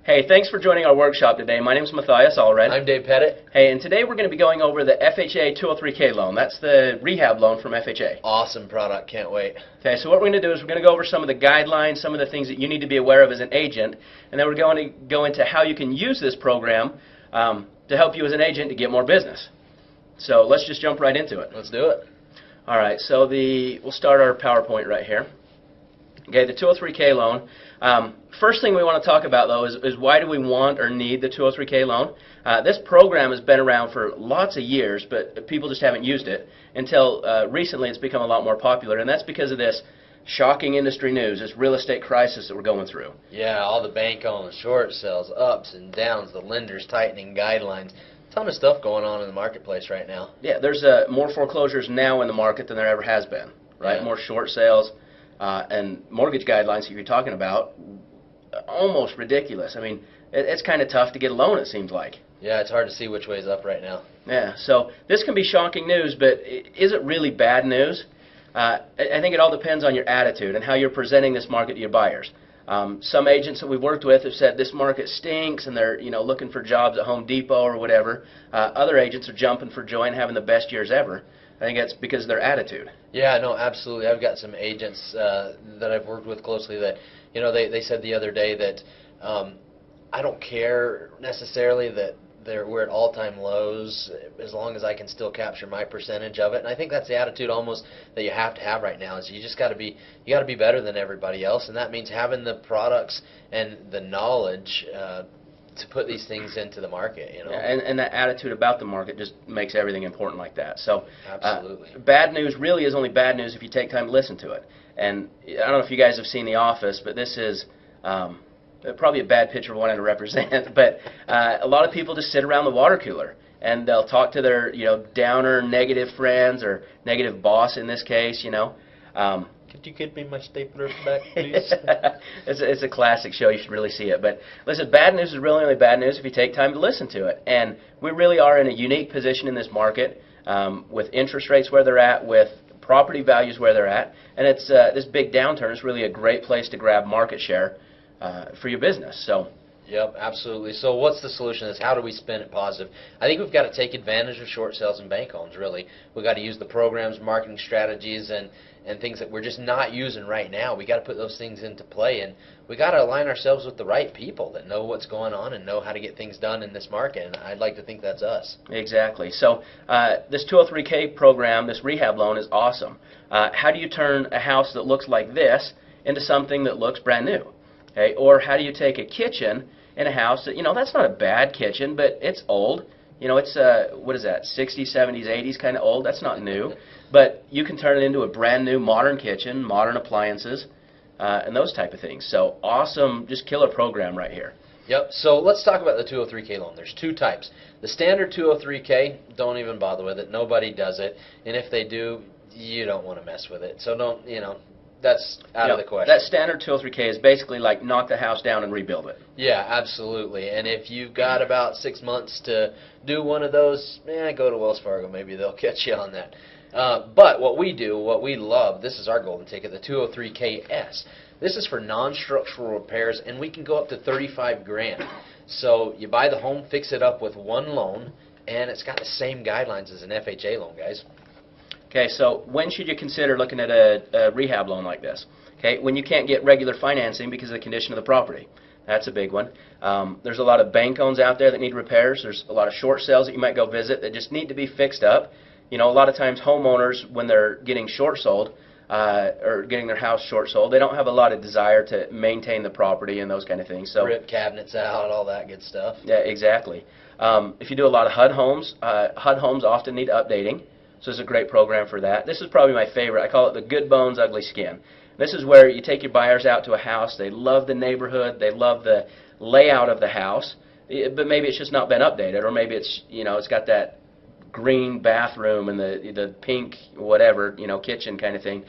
Hey, thanks for joining our workshop today. My name is Matthias Allred. I'm Dave Pettit. Hey, and today we're going to be going over the FHA 203K loan. That's the rehab loan from FHA. Awesome product. Can't wait. Okay, so what we're going to do is we're going to go over some of the guidelines, some of the things that you need to be aware of as an agent, and then we're going to go into how you can use this program to help you as an agent to get more business. So let's just jump right into it. Let's do it. All right, so we'll start our PowerPoint right here. Okay, the 203K loan. First thing we want to talk about, though, is why do we want or need the 203K loan? This program has been around for lots of years, but people just haven't used it until recently. It's become a lot more popular, and that's because of this shocking industry news, this real estate crisis that we're going through. Yeah, all the bank owns, short sales, ups and downs, the lenders tightening guidelines. Ton of stuff going on in the marketplace right now. Yeah, there's more foreclosures now in the market than there ever has been, right? Yeah. More short sales. And mortgage guidelines that you're talking about, almost ridiculous. I mean, it's kind of tough to get a loan, it seems like. Yeah, it's hard to see which way is up right now. Yeah, so this can be shocking news, but is it really bad news? I think it all depends on your attitude and how you're presenting this market to your buyers. Some agents that we've worked with have said this market stinks and they're looking for jobs at Home Depot or whatever. Other agents are jumping for joy and having the best years ever. I think that's because of their attitude. Yeah, no, absolutely. I've got some agents that I've worked with closely that, they said the other day that I don't care necessarily that we're at all-time lows as long as I can still capture my percentage of it. And I think that's the attitude almost that you have to have right now. Is you just got to be better than everybody else, and that means having the products and the knowledge to put these things into the market, Yeah, and that attitude about the market just makes everything important like that. So, absolutely. Bad news really is only bad news if you take time to listen to it. And I don't know if you guys have seen The Office, but this is probably a bad picture of wanting to represent. But a lot of people just sit around the water cooler and they'll talk to their downer, negative friends or negative boss in this case. Could you get me my stapler back, please? It's a classic show. You should really see it. But listen, bad news is really only bad news if you take time to listen to it. And we really are in a unique position in this market with interest rates where they're at, with property values where they're at. And it's this big downturn is really a great place to grab market share for your business. So. Yep, absolutely. So what's the solution to this? How do we spin it positive? I think we've got to take advantage of short sales and bank loans, really. We've got to use the programs, marketing strategies, and things that we're just not using right now. We've got to put those things into play, and we've got to align ourselves with the right people that know what's going on and know how to get things done in this market, and I'd like to think that's us. Exactly. So this 203K program, this rehab loan, is awesome. How do you turn a house that looks like this into something that looks brand new? Okay? Or how do you take a kitchen in a house that, that's not a bad kitchen, but it's old. It's, what is that, 60s, 70s, 80s kind of old. That's not new. But you can turn it into a brand new modern kitchen, modern appliances, and those type of things. So awesome, just killer program right here. Yep, so let's talk about the 203K loan. There's two types. The standard 203K, don't even bother with it. Nobody does it. And if they do, you don't want to mess with it. So don't, that's out of the question. That standard 203K is basically like knock the house down and rebuild it. Yeah, absolutely. And if you've got about 6 months to do one of those, go to Wells Fargo. Maybe they'll catch you on that. But what we do, what we love, this is our golden ticket, the 203KS. This is for non-structural repairs, and we can go up to 35 grand. So you buy the home, fix it up with one loan, and it's got the same guidelines as an FHA loan, guys. Okay, so when should you consider looking at a rehab loan like this? Okay, when you can't get regular financing because of the condition of the property. That's a big one. There's a lot of bank loans out there that need repairs. There's a lot of short sales that you might go visit that just need to be fixed up. A lot of times homeowners, when they're getting short sold or getting their house short sold, they don't have a lot of desire to maintain the property and those kind of things. So rip cabinets out, all that good stuff. Yeah, exactly. If you do a lot of HUD homes often need updating. So it's a great program for that. This is probably my favorite. I call it the good bones, ugly skin. This is where you take your buyers out to a house. They love the neighborhood. They love the layout of the house. But maybe it's just not been updated, or maybe it's it's got that green bathroom and the pink whatever kitchen kind of thing.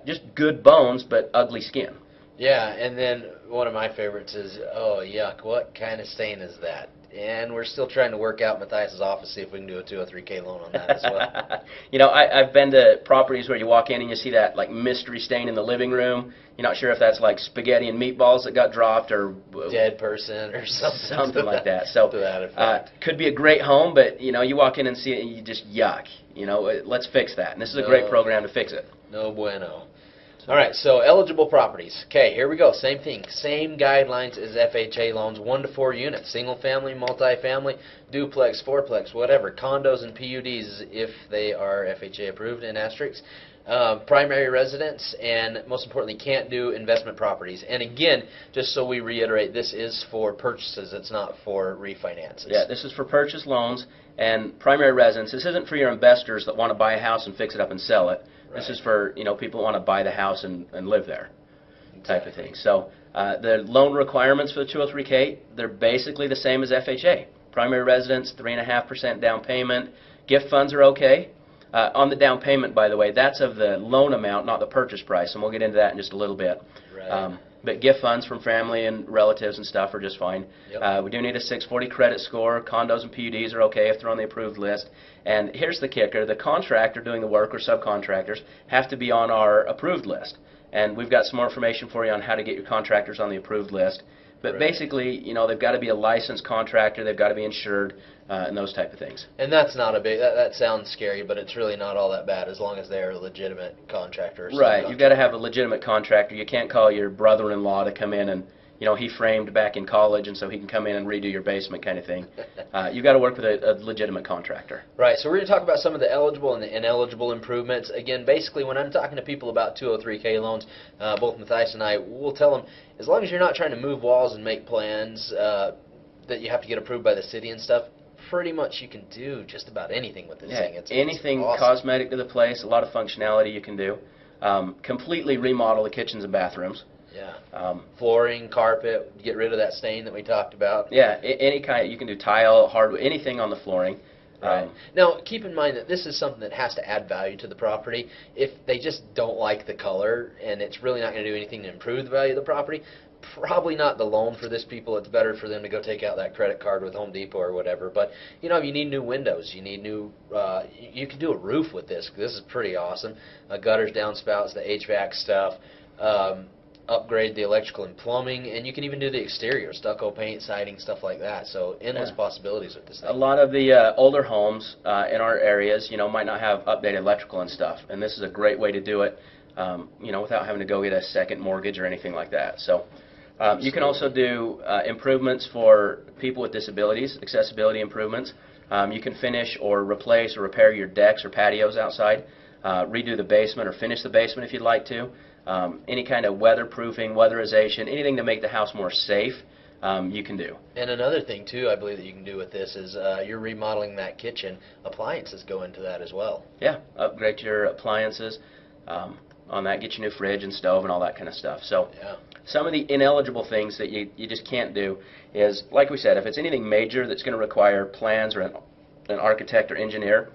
Just good bones, but ugly skin. Yeah, and then one of my favorites is, oh yuck, what kind of stain is that? and we're still trying to work out Matthias's office, see if we can do a 203K loan on that as well. You know, I've been to properties where you walk in and you see that like mystery stain in the living room. You're not sure if that's like spaghetti and meatballs that got dropped or dead person or something. Something like that. So to that effect. could be a great home, but you know, you walk in and see it and you just yuck. You know, let's fix that. And this is a great program to fix it. No bueno. All right, so eligible properties. Okay, here we go. Same thing. Same guidelines as FHA loans, 1 to 4 units. Single family, multifamily, duplex, fourplex, whatever. Condos and PUDs if they are FHA approved in asterisks. Primary residence, and most importantly, can't do investment properties. And again, just so we reiterate, this is for purchases. It's not for refinances. Yeah, this is for purchase loans and primary residence. This isn't for your investors that want to buy a house and fix it up and sell it. Right. This is for, you know, people who want to buy the house and live there, type of thing. So the loan requirements for the 203K, they're basically the same as FHA. Primary residence, 3.5% down payment. Gift funds are okay. On the down payment, by the way, that's of the loan amount, not the purchase price, and we'll get into that in just a little bit. Right. But gift funds from family and relatives and stuff are just fine. Yep. We do need a 640 credit score. Condos and PUDs are okay if they're on the approved list. And here's the kicker. The contractor doing the work or subcontractors have to be on our approved list. And we've got some more information for you on how to get your contractors on the approved list. But Right. basically, you know, they've got to be a licensed contractor. They've got to be insured and those type of things. And that's not a big, that sounds scary, but it's really not all that bad as long as they're a legitimate contractor. Right. You've got to have a legitimate contractor. You can't call your brother-in-law to come in and, you know, he framed back in college and so he can come in and redo your basement kind of thing. You've got to work with a legitimate contractor. Right. So we're going to talk about some of the eligible and the ineligible improvements. Again, basically when I'm talking to people about 203K loans, both Matthias and I will tell them, as long as you're not trying to move walls and make plans that you have to get approved by the city and stuff, pretty much you can do just about anything with this thing. It's anything awesome. Cosmetic to the place, a lot of functionality you can do. Completely remodel the kitchens and bathrooms. Yeah. Flooring, carpet, get rid of that stain that we talked about. Yeah, any kind. You can do tile, hardwood, anything on the flooring. Right. Now, keep in mind that this is something that has to add value to the property. If they just don't like the color and it's really not going to do anything to improve the value of the property, probably not the loan for this people. It's better for them to go take out that credit card with Home Depot or whatever. But, you know, you need new windows. You need new, you can do a roof with this. This is pretty awesome. Gutters, downspouts, the HVAC stuff. Upgrade the electrical and plumbing, and you can even do the exterior, stucco paint, siding, stuff like that. So endless possibilities with this thing. A lot of the older homes in our areas, you know, might not have updated electrical and stuff, and this is a great way to do it, you know, without having to go get a second mortgage or anything like that. So you can also do improvements for people with disabilities, accessibility improvements. You can finish or replace or repair your decks or patios outside, redo the basement or finish the basement if you'd like to. Any kind of weatherproofing, weatherization, anything to make the house more safe, you can do. And another thing, too, I believe that you can do with this is you're remodeling that kitchen. Appliances go into that as well. Yeah, upgrade your appliances on that, get your new fridge and stove and all that kind of stuff. So yeah. Some of the ineligible things that you just can't do is, like we said, if it's anything major that's going to require plans or an architect or engineer,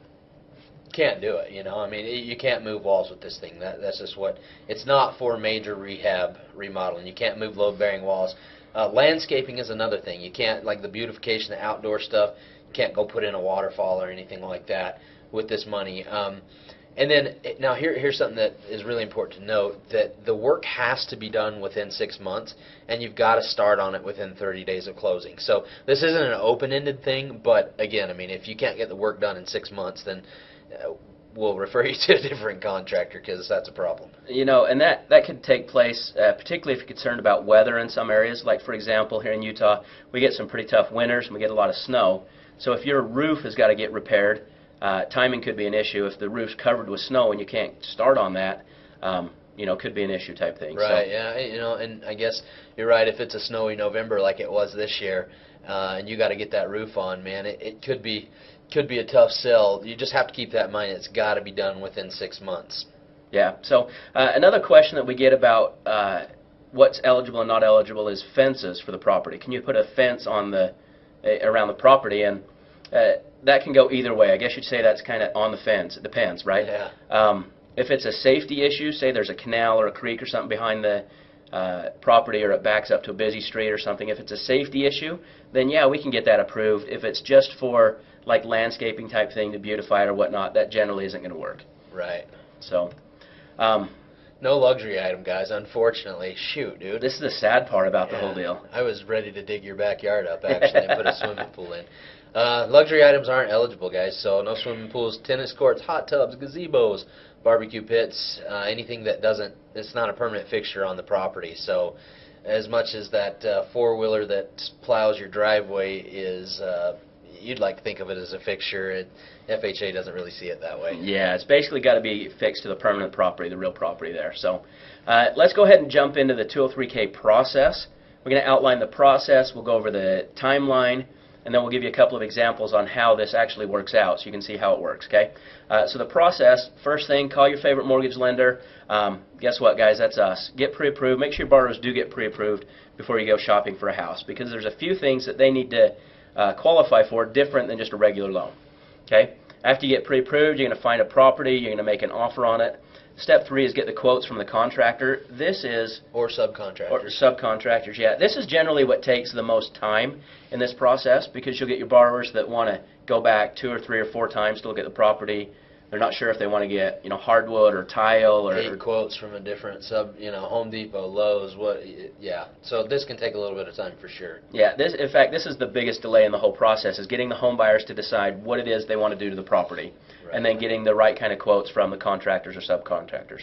can't do it, you know. I mean, you can't move walls with this thing. That's just what, it's not for major rehab remodeling. You can't move load-bearing walls. Landscaping is another thing. You can't, like the beautification, the outdoor stuff, you can't go put in a waterfall or anything like that with this money. And then, now here's something that is really important to note, that the work has to be done within 6 months, and you've got to start on it within 30 days of closing. So this isn't an open-ended thing, but again, I mean, if you can't get the work done in 6 months, then we'll refer you to a different contractor because that's a problem. You know, and that could take place, particularly if you're concerned about weather in some areas. Like, for example, here in Utah, we get some pretty tough winters and we get a lot of snow. So if your roof has got to get repaired, timing could be an issue. If the roof's covered with snow and you can't start on that, you know, could be an issue type thing. Right, so, yeah, you know, and I guess you're right. If it's a snowy November like it was this year, and you got to get that roof on, man, it could be a tough sell. You just have to keep that in mind. It's got to be done within 6 months. Yeah. So another question that we get about what's eligible and not eligible is fences for the property. Can you put a fence on the around the property? And that can go either way. I guess you'd say that's kind of on the fence. It depends, right? Yeah. If it's a safety issue, say there's a canal or a creek or something behind the property or it backs up to a busy street or something. If it's a safety issue, then yeah, we can get that approved. If it's just for like landscaping type thing to beautify it or whatnot, that generally isn't going to work. Right. So, no luxury item, guys, unfortunately. Shoot, dude. this is the sad part about the whole deal. I was ready to dig your backyard up, actually, and put a swimming pool in. Luxury items aren't eligible, guys, so no swimming pools, tennis courts, hot tubs, gazebos, barbecue pits, anything that it's not a permanent fixture on the property. So as much as that four-wheeler that plows your driveway is, you'd like to think of it as a fixture, FHA doesn't really see it that way. Yeah, it's basically got to be fixed to the permanent property, the real property there. So let's go ahead and jump into the 203K process. We're going to outline the process, we'll go over the timeline, and then we'll give you a couple of examples on how this actually works out so you can see how it works, okay? So the process, first thing, call your favorite mortgage lender. Guess what, guys? That's us. Get pre-approved. Make sure your borrowers do get pre-approved before you go shopping for a house, because there's a few things that they need to qualify for different than just a regular loan, okay? After you get pre-approved, you're going to find a property, you're going to make an offer on it. Step 3 is get the quotes from the contractor. This is... Or subcontractors. Or subcontractors, yeah. This is generally what takes the most time in this process, because you'll get your borrowers that want to go back 2 or 3 or 4 times to look at the property. They're not sure if they want to get, hardwood or tile or... 8 quotes from a different Home Depot, Lowe's, yeah. So this can take a little bit of time for sure. Yeah, in fact, this is the biggest delay in the whole process, is getting the home buyers to decide what it is they want to do to the property. Right. And then getting the right kind of quotes from the contractors or subcontractors.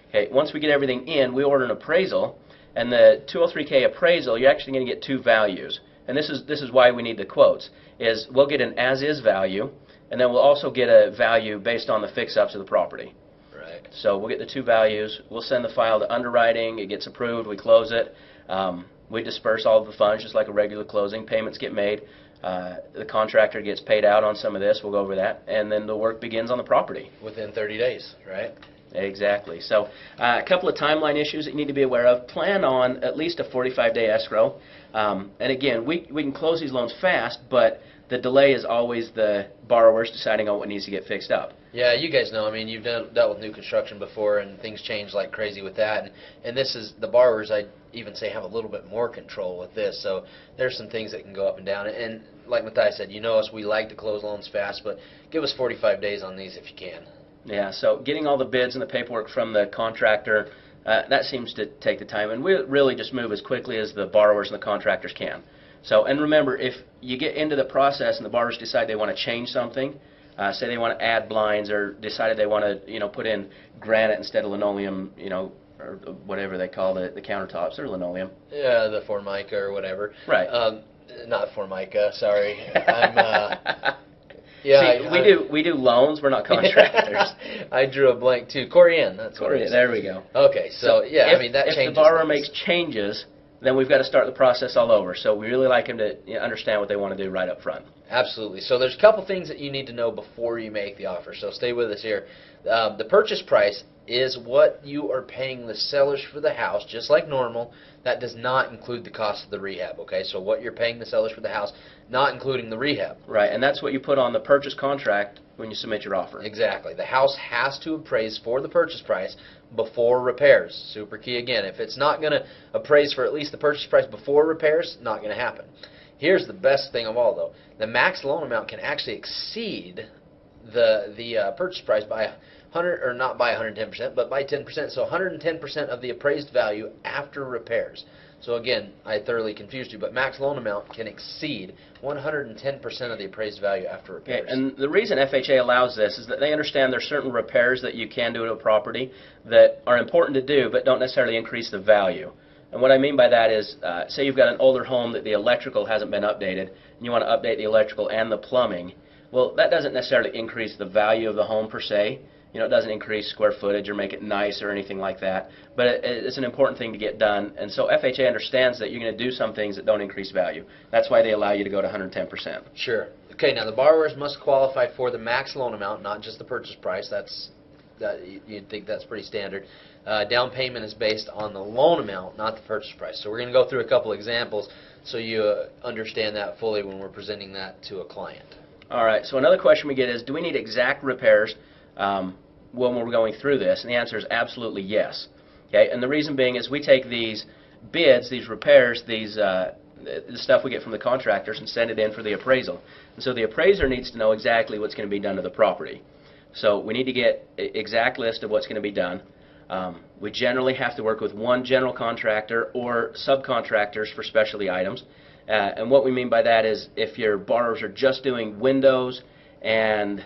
Okay, once we get everything in, we order an appraisal, and the 203K appraisal, you're actually going to get 2 values. And this is why we need the quotes, is we'll get an as-is value, and then we'll also get a value based on the fix-ups of the property. Right. So we'll get the 2 values. We'll send the file to underwriting. It gets approved. We close it. We disperse all of the funds just like a regular closing. Payments get made. The contractor gets paid out on some of this. We'll go over that. And then the work begins on the property. Within 30 days, right? Exactly. So a couple of timeline issues that you need to be aware of. Plan on at least a 45-day escrow. And again, we can close these loans fast, but the delay is always the borrowers deciding on what needs to get fixed up. Yeah, you guys know. I mean, you've dealt with new construction before, and things change like crazy with that. And this is the borrowers, I'd even say, have a little bit more control with this. So there's some things that can go up and down. And like Matthias said, you know us, we like to close loans fast, but give us 45 days on these if you can. Yeah, so getting all the bids and the paperwork from the contractor, that seems to take the time. And we really just move as quickly as the borrowers and the contractors can. So, and remember, if you get into the process and the borrowers decide they want to change something, say they want to add blinds or decided they want to, put in granite instead of linoleum, or whatever they call the countertops, or linoleum. Yeah, the Formica or whatever. Right. Not Formica, sorry. Yeah, see, we do loans. We're not contractors. I drew a blank too. Corian, that's what it is. There we go. Okay, so yeah, if the borrower makes changes, then we've got to start the process all over. So we really like them to understand what they want to do right up front. Absolutely. So there's a couple things that you need to know before you make the offer. So stay with us here. The purchase price is what you are paying the sellers for the house, just like normal. That does not include the cost of the rehab, okay? So what you're paying the sellers for the house, not including the rehab. Right, and that's what you put on the purchase contract when you submit your offer. Exactly. The house has to appraise for the purchase price before repairs. Super key again. If it's not going to appraise for at least the purchase price before repairs, not going to happen. Here's the best thing of all, though. The max loan amount can actually exceed the purchase price by 100, or not by 110%, but by 10%. So 110% of the appraised value after repairs. So again, I thoroughly confused you, but max loan amount can exceed 110% of the appraised value after repairs. Okay, and the reason FHA allows this is that they understand there's certain repairs that you can do to a property that are important to do, but don't necessarily increase the value. And what I mean by that is, say you've got an older home that the electrical hasn't been updated, and you want to update the electrical and the plumbing. Well, that doesn't necessarily increase the value of the home per se. It doesn't increase square footage or make it nice or anything like that. But it's an important thing to get done. And so FHA understands that you're going to do some things that don't increase value. That's why they allow you to go to 110%. Sure. Okay, now the borrowers must qualify for the max loan amount, not just the purchase price. You'd think that's pretty standard. Down payment is based on the loan amount, not the purchase price. So we're going to go through a couple examples so you understand that fully when we're presenting that to a client. All right. So another question we get is, do we need exact repairs when we're going through this? And the answer is absolutely yes. Okay, and the reason being is we take these bids, these repairs, the stuff we get from the contractors and send it in for the appraisal. And so the appraiser needs to know exactly what's going to be done to the property. So we need to get an exact list of what's going to be done. We generally have to work with one general contractor or subcontractors for specialty items. And what we mean by that is if your borrowers are just doing windows and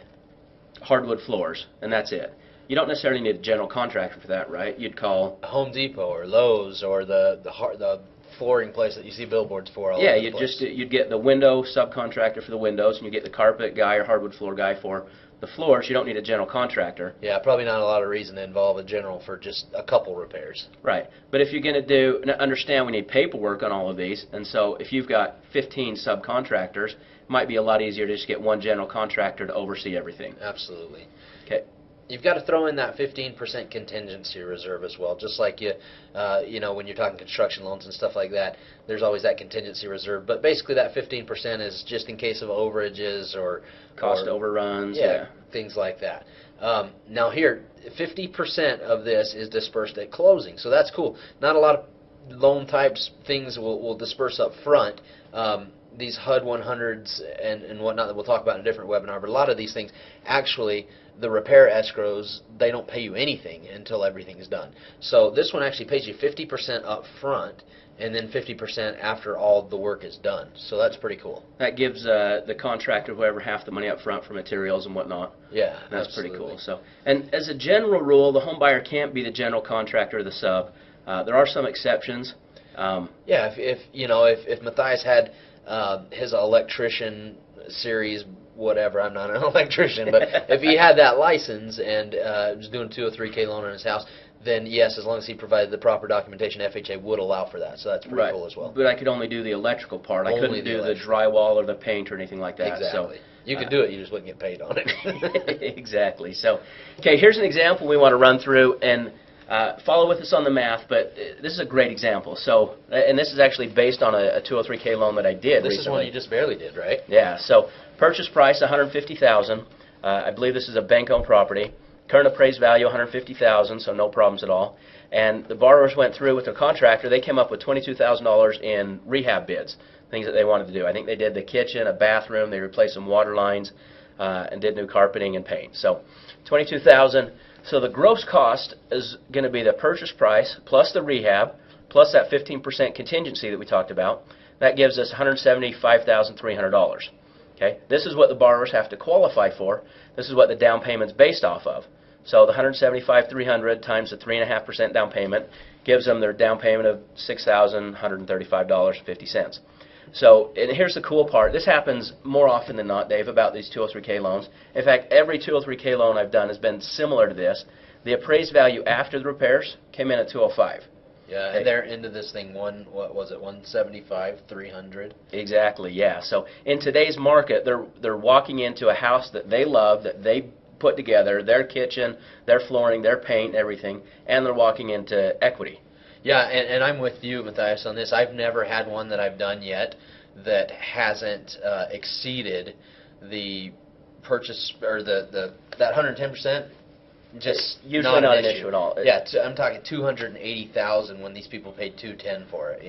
hardwood floors, and that's it. You don't necessarily need a general contractor for that, right? You'd call Home Depot or Lowe's or the flooring place that you see billboards for. Yeah, you'd get the window subcontractor for the windows, and you get the carpet guy or hardwood floor guy for the floors. You don't need a general contractor. Yeah, probably not a lot of reason to involve a general for just a couple repairs. Right, but if you're going to understand we need paperwork on all of these, and so if you've got 15 subcontractors, it might be a lot easier to just get one general contractor to oversee everything. Absolutely. Okay. You've got to throw in that 15% contingency reserve as well, just like when you're talking construction loans and stuff like that. There's always that contingency reserve, but basically that 15% is just in case of overages or cost overruns. Yeah, things like that. Now here, 50% of this is dispersed at closing, so that's cool. Not a lot of loan types things will disperse up front. These HUD 100s and whatnot that we'll talk about in a different webinar, but a lot of these things actually, the repair escrows, they don't pay you anything until everything is done. So this one actually pays you 50% up front and then 50% after all the work is done. So that's pretty cool. That gives the contractor, whoever, half the money up front for materials and whatnot. Yeah, that's absolutely. Pretty cool. So, and as a general rule, the home buyer can't be the general contractor or the sub. There are some exceptions. Yeah, if Matthias had his electrician series, whatever, I'm not an electrician, but if he had that license and was doing a 203K loan on his house, then yes, as long as he provided the proper documentation, FHA would allow for that. So that's pretty cool as well. But I could only do the electrical part. I couldn't do the drywall or the paint or anything like that. Exactly. So, you could do it, you just wouldn't get paid on it. Exactly. So, okay, here's an example we want to run through, and follow with us on the math, but this is a great example. So, and this is actually based on a 203K loan that I did This recently. is one you just barely did, right? Yeah. So, purchase price $150,000. I believe this is a bank-owned property. Current appraised value $150,000, so no problems at all. And the borrowers went through with their contractor. They came up with $22,000 in rehab bids, things that they wanted to do. I think they did the kitchen, a bathroom. They replaced some water lines and did new carpeting and paint. So, $22,000. So the gross cost is going to be the purchase price plus the rehab plus that 15% contingency that we talked about. That gives us $175,300. Okay, this is what the borrowers have to qualify for. This is what the down payment's based off of. So the $175,300 times the 3.5% down payment gives them their down payment of $6,135.50. So, and here's the cool part. This happens more often than not, Dave, about these 203K loans. In fact, every 203K loan I've done has been similar to this. The appraised value after the repairs came in at $205. Yeah, and they're into this thing, what was it, $175,000, $300? Exactly, yeah. So in today's market, they're walking into a house that they love, that they put together, their kitchen, their flooring, their paint, everything, and they're walking into equity. Yeah, and I'm with you, Matthias, on this. I've never had one that I've done yet that hasn't exceeded the purchase, or that 110%. Just usually not an issue at all. Yeah, I'm talking $280,000 when these people paid $210 for it.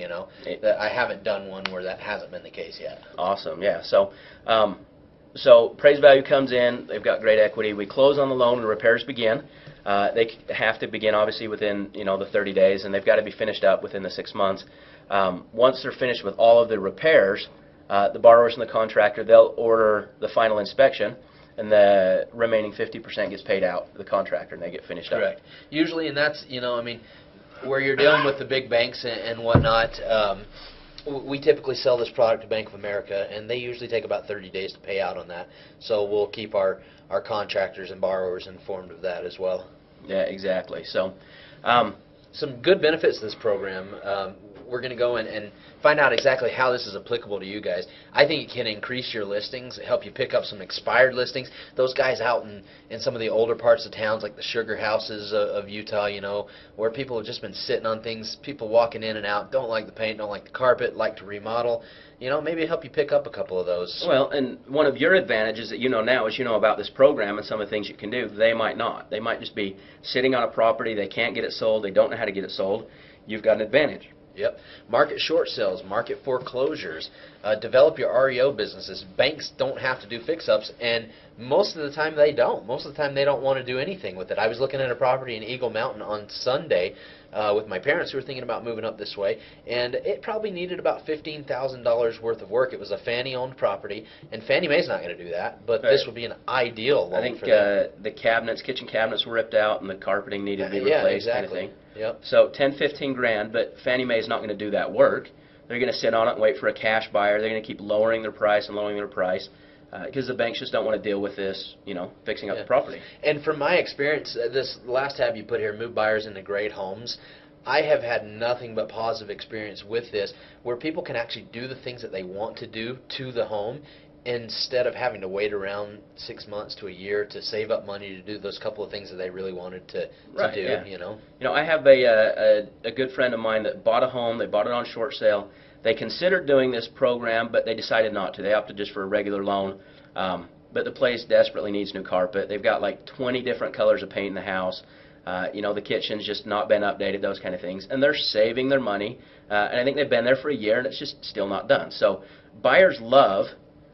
That I haven't done one where that hasn't been the case yet. Awesome, yeah. So, appraised value comes in. They've got great equity. We close on the loan and repairs begin. They have to begin obviously within the 30 days, and they've got to be finished up within the 6 months. Once they're finished with all of the repairs, the borrowers and the contractor, they'll order the final inspection, and the remaining 50% gets paid out to the contractor, and they get finished up. Correct. Usually, and that's, where you're dealing with the big banks and whatnot, we typically sell this product to Bank of America, and they usually take about 30 days to pay out on that. So we'll keep our contractors and borrowers informed of that as well. Yeah, exactly. So, some good benefits to this program. we're going to go in and find out exactly how this is applicable to you guys. I think it can increase your listings, help you pick up some expired listings. Those guys out in some of the older parts of towns, like the sugar houses of Utah, you know, where people have just been sitting on things, people walking in and out, don't like the paint, don't like the carpet, like to remodel. You know, maybe help you pick up a couple of those. Well, and one of your advantages that you know now is you know about this program and some of the things you can do. They might not. They might just be sitting on a property, they can't get it sold, they don't know how to get it sold. You've got an advantage. Yep. Market short sales, market foreclosures, develop your REO businesses. Banks don't have to do fix-ups, and most of the time they don't. Most of the time they don't want to do anything with it. I was looking at a property in Eagle Mountain on Sunday with my parents who were thinking about moving up this way, and it probably needed about $15,000 worth of work. It was a Fannie-owned property, and Fannie Mae's not going to do that, but this would be an ideal loan for them. The cabinets, kitchen cabinets were ripped out, and the carpeting needed to be replaced, exactly. kind of thing. Yep. So 10, 15 grand, but Fannie Mae's not going to do that work. They're going to sit on it and wait for a cash buyer. They're going to keep lowering their price and lowering their price because the banks just don't want to deal with this, you know, fixing up the property. And from my experience, this last tab you put here, move buyers into great homes, I have had nothing but positive experience with this, where people can actually do the things that they want to do to the home instead of having to wait around 6 months to a year to save up money to do those couple of things that they really wanted to do, you know. You know, I have a good friend of mine that bought a home. They bought it on short sale. They considered doing this program, but they decided not to. They opted just for a regular loan. But the place desperately needs new carpet. They've got like 20 different colors of paint in the house. You know, the kitchen's just not been updated, those kind of things. And they're saving their money. And I think they've been there for a year, and it's just still not done. So buyers love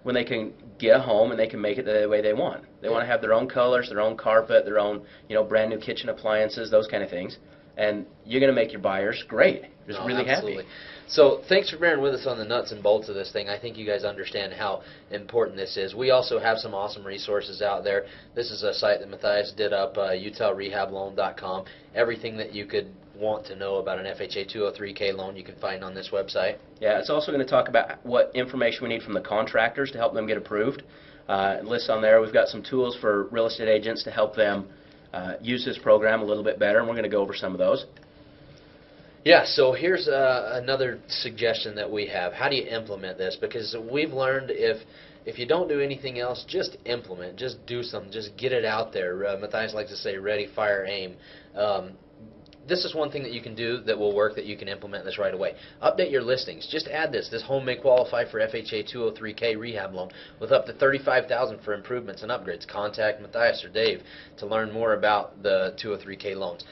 when they can get a home and they can make it the way they want. They want to have their own colors, their own carpet, their own, you know, brand new kitchen appliances, those kind of things. And you're going to make your buyers great, just really absolutely happy. So thanks for bearing with us on the nuts and bolts of this thing. I think you guys understand how important this is. We also have some awesome resources out there. This is a site that Matthias did up, UtahRehabLoan.com. Everything that you could want to know about an FHA 203K loan you can find on this website. Yeah, it's also going to talk about what information we need from the contractors to help them get approved. Lists on there. We've got some tools for real estate agents to help them use this program a little bit better, and we're going to go over some of those. Yeah, so here's another suggestion that we have. How do you implement this? Because we've learned if you don't do anything else, just implement, just do something, just get it out there. Matthias likes to say ready, fire, aim. This is one thing that you can do that will work, that you can implement this right away. Update your listings. Just add this. This home may qualify for FHA 203K rehab loan with up to $35,000 for improvements and upgrades. Contact Matthias or Dave to learn more about the 203K loans.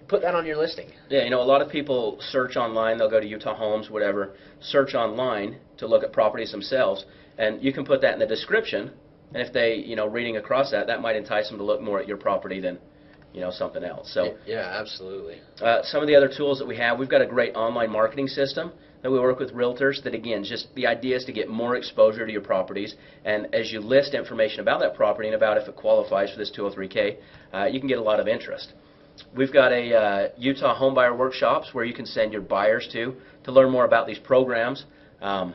Put that on your listing. Yeah, you know, a lot of people search online. They'll go to Utah Homes, whatever, search online to look at properties themselves, and you can put that in the description. And if they, you know, reading across that, that might entice them to look more at your property than, you know, something else. So yeah, absolutely. Some of the other tools that we have, we've got a great online marketing system that we work with realtors that, again, just the idea is to get more exposure to your properties, and as you list information about that property and about if it qualifies for this 203K, you can get a lot of interest. We've got a Utah Homebuyer Workshops where you can send your buyers to learn more about these programs and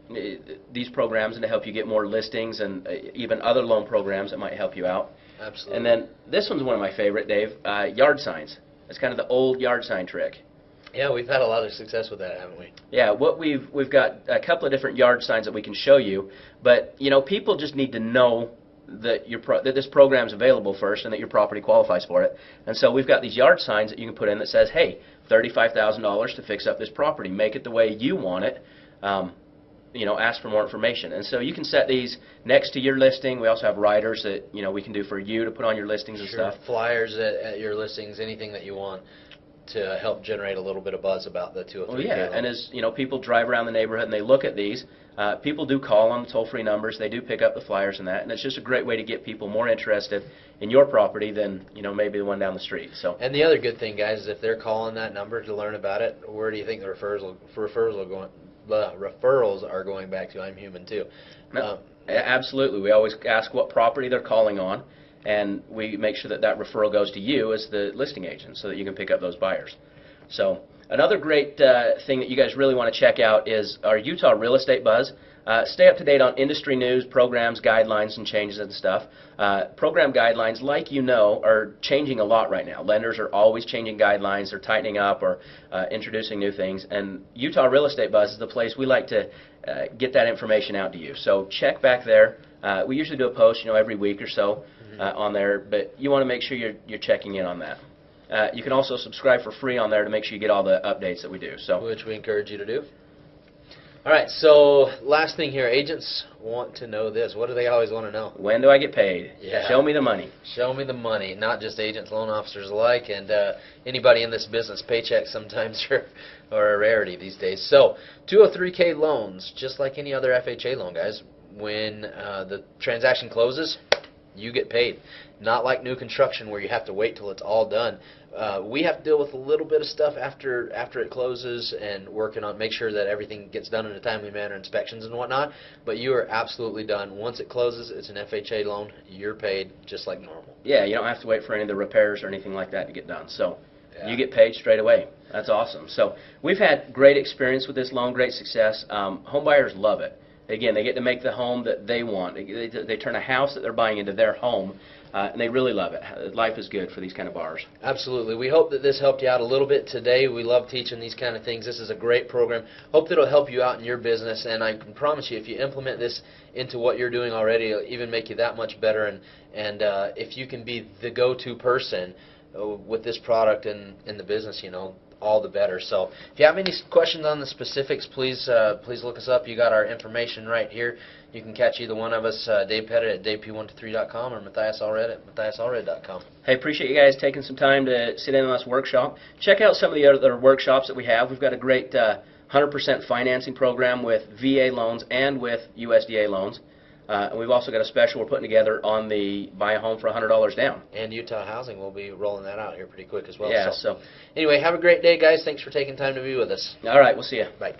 to help you get more listings and even other loan programs that might help you out. Absolutely. And then this one's one of my favorite, Dave, yard signs. It's kind of the old yard sign trick. Yeah, we've had a lot of success with that, haven't we? Yeah, what we've got a couple of different yard signs that we can show you, but you know, people just need to know that that this program's available first and that your property qualifies for it. And so we've got these yard signs that you can put in that says, hey, $35,000 to fix up this property. Make it the way you want it. You know, ask for more information. And so you can set these next to your listing. We also have riders that, you know, we can do for you to put on your listings and stuff. Flyers at your listings, anything that you want to help generate a little bit of buzz about the 203K. Well, yeah, and as you know, people drive around the neighborhood and they look at these. People do call on the toll-free numbers. They do pick up the flyers and that, and it's just a great way to get people more interested in your property than, you know, maybe the one down the street. So. And the other good thing, guys, is if they're calling that number to learn about it, where do you think the referrals are going back to? I'm human too. Absolutely. We always ask what property they're calling on, and we make sure that that referral goes to you as the listing agent so that you can pick up those buyers. So another great thing that you guys really want to check out is our Utah Real Estate Buzz. Stay up to date on industry news, programs, guidelines, and changes and stuff. Program guidelines, like you know, are changing a lot right now. Lenders are always changing guidelines. They're tightening up or introducing new things. And Utah Real Estate Buzz is the place we like to get that information out to you. So check back there. We usually do a post, every week or so on there, but you want to make sure you're checking in on that. You can also subscribe for free on there to make sure you get all the updates that we do. So, which we encourage you to do. All right, so last thing here, agents want to know this. What do they always want to know? When do I get paid? Yeah. Show me the money. Show me the money, not just agents, loan officers alike, and anybody in this business. Paychecks sometimes are a rarity these days. So 203K loans, just like any other FHA loan, guys. When the transaction closes, you get paid. Not like new construction where you have to wait till it's all done. We have to deal with a little bit of stuff after it closes and working on make sure that everything gets done in a timely manner, inspections and whatnot. But you are absolutely done. Once it closes, it's an FHA loan. You're paid just like normal. Yeah, you don't have to wait for any of the repairs or anything like that to get done. So you get paid straight away. That's awesome. So we've had great experience with this loan, great success. Home buyers love it. Again, they get to make the home that they want. They turn a house that they're buying into their home, and they really love it. Life is good for these kind of borrowers. Absolutely. We hope that this helped you out a little bit today. We love teaching these kind of things. This is a great program. Hope that it'll help you out in your business, and I can promise you if you implement this into what you're doing already, it'll even make you that much better. And if you can be the go-to person with this product in the business, all the better. So if you have any questions on the specifics, please look us up. You got our information right here. You can catch either one of us, Dave Pettit at davep123.com or Matthias Allred at matthiasallred.com. Hey, appreciate you guys taking some time to sit in on this workshop. Check out some of the other workshops that we have. We've got a great 100% financing program with VA loans and with USDA loans. And we've also got a special we're putting together on the buy a home for $100 down. And Utah Housing, we'll be rolling that out here pretty quick as well. Yeah, so anyway, have a great day, guys. Thanks for taking time to be with us. All right, we'll see you. Bye.